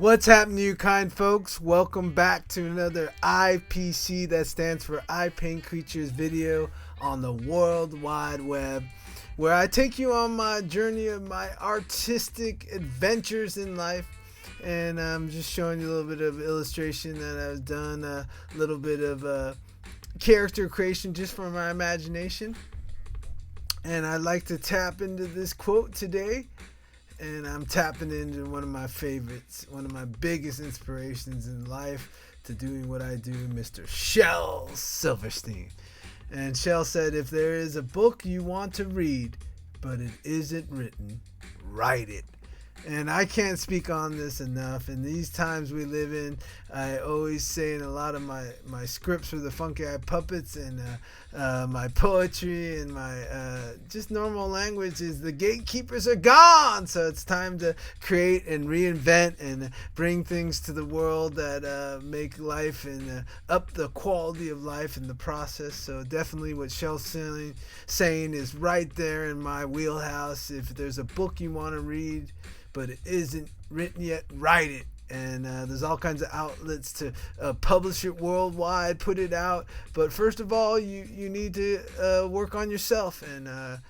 What's happening, you kind folks? Welcome back to another IPC, that stands for I Paint Creatures, video on the World Wide Web, where I take you on my journey of my artistic adventures in life. And I'm just showing you a little bit of illustration that I've done, a little bit of character creation just from my imagination. And I'd like to tap into this quote today. And I'm tapping into one of my favorites, one of my biggest inspirations in life to doing what I do, Mr. Shel Silverstein. And Shel said, if there is a book you want to read, but it isn't written, write it. And I can't speak on this enough. In these times we live in, I always say in a lot of my scripts for the Funky Eye Puppets and my poetry and my just normal language is the gatekeepers are gone. So it's time to create and reinvent and bring things to the world that make life and up the quality of life in the process. So definitely what Shel's saying is right there in my wheelhouse. If there's a book you want to read, but it isn't written yet, write it. And there's all kinds of outlets to publish it worldwide, put it out. But first of all, you need to work on yourself and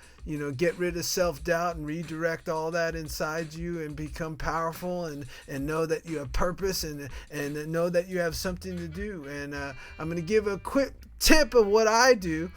get rid of self-doubt and redirect all that inside you and become powerful and know that you have purpose and know that you have something to do. And I'm going to give a quick tip of what I do.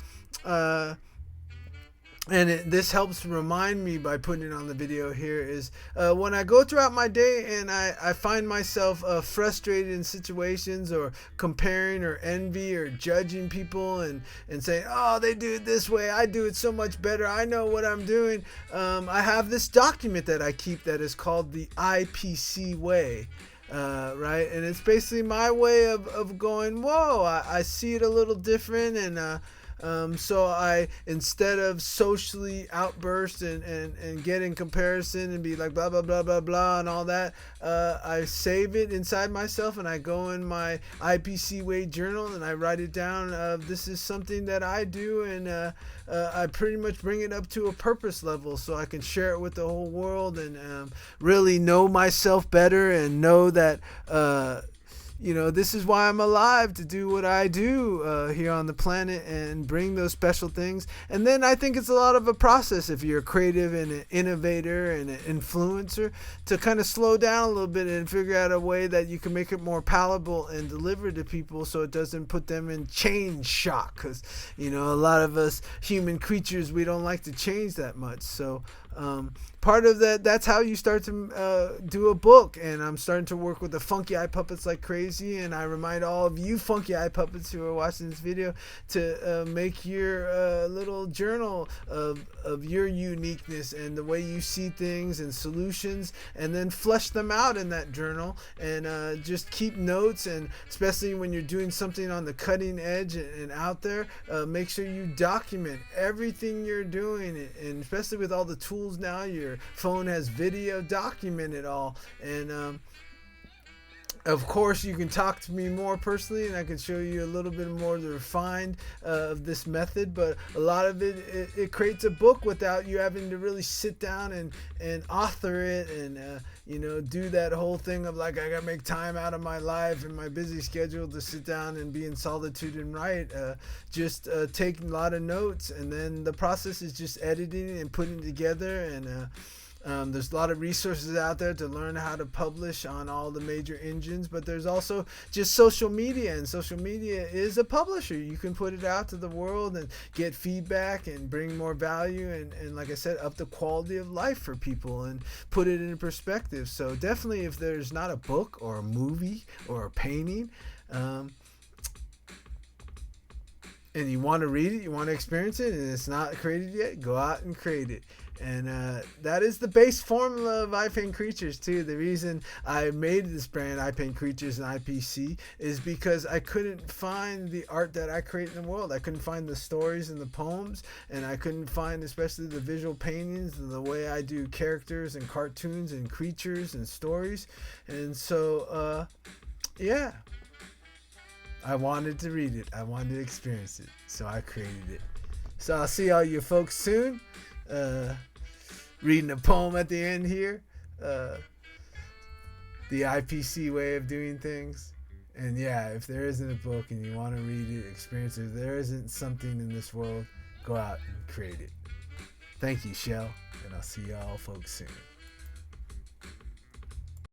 This helps remind me by putting it on the video here is when I go throughout my day and I find myself frustrated in situations or comparing or envy or judging people and saying, oh, they do it this way, I do it so much better, I know what I'm doing. I have this document that I keep that is called the IPC way. Right? And it's basically my way of going, whoa, I see it a little different. And so I, instead of socially outburst and get in comparison and be like blah blah blah blah blah and all that, I save it inside myself and I go in my IPC Way journal and I write it down. This is something that I do, and I pretty much bring it up to a purpose level so I can share it with the whole world and really know myself better and know that this is why I'm alive, to do what I do here on the planet and bring those special things. And then I think it's a lot of a process if you're a creative and an innovator and an influencer to kind of slow down a little bit and figure out a way that you can make it more palatable and deliver to people so it doesn't put them in change shock. Because, a lot of us human creatures, we don't like to change that much. So part of that's how you start to do a book. And I'm starting to work with the Funky Eye Puppets like crazy, and I remind all of you Funky Eye Puppets who are watching this video to make your little journal of your uniqueness and the way you see things and solutions, and then flesh them out in that journal and just keep notes. And especially when you're doing something on the cutting edge and out there, make sure you document everything you're doing, and especially with all the tools now, your phone has video, document it all. And of course you can talk to me more personally and I can show you a little bit more refined of this method, but a lot of it creates a book without you having to really sit down and author it and do that whole thing of like, I gotta make time out of my life and my busy schedule to sit down and be in solitude and write. Just taking a lot of notes, and then the process is just editing and putting together. And there's a lot of resources out there to learn how to publish on all the major engines, but there's also just social media, and social media is a publisher. You can put it out to the world and get feedback and bring more value and like I said, up the quality of life for people and put it in perspective. So definitely, if there's not a book or a movie or a painting, and you want to read it, you want to experience it, and it's not created yet, go out and create it. And that is the base formula of I Paint Creatures too. The reason I made this brand, I Paint Creatures and IPC, is because I couldn't find the art that I create in the world. I couldn't find the stories and the poems, and I couldn't find especially the visual paintings and the way I do characters and cartoons and creatures and stories. And so, yeah. I wanted to read it. I wanted to experience it. So I created it. So I'll see all you folks soon. Reading a poem at the end here. The the IPC way of doing things. And yeah, if there isn't a book and you want to read it, experience it, if there isn't something in this world, go out and create it. Thank you, Shel, and I'll see y'all folks soon.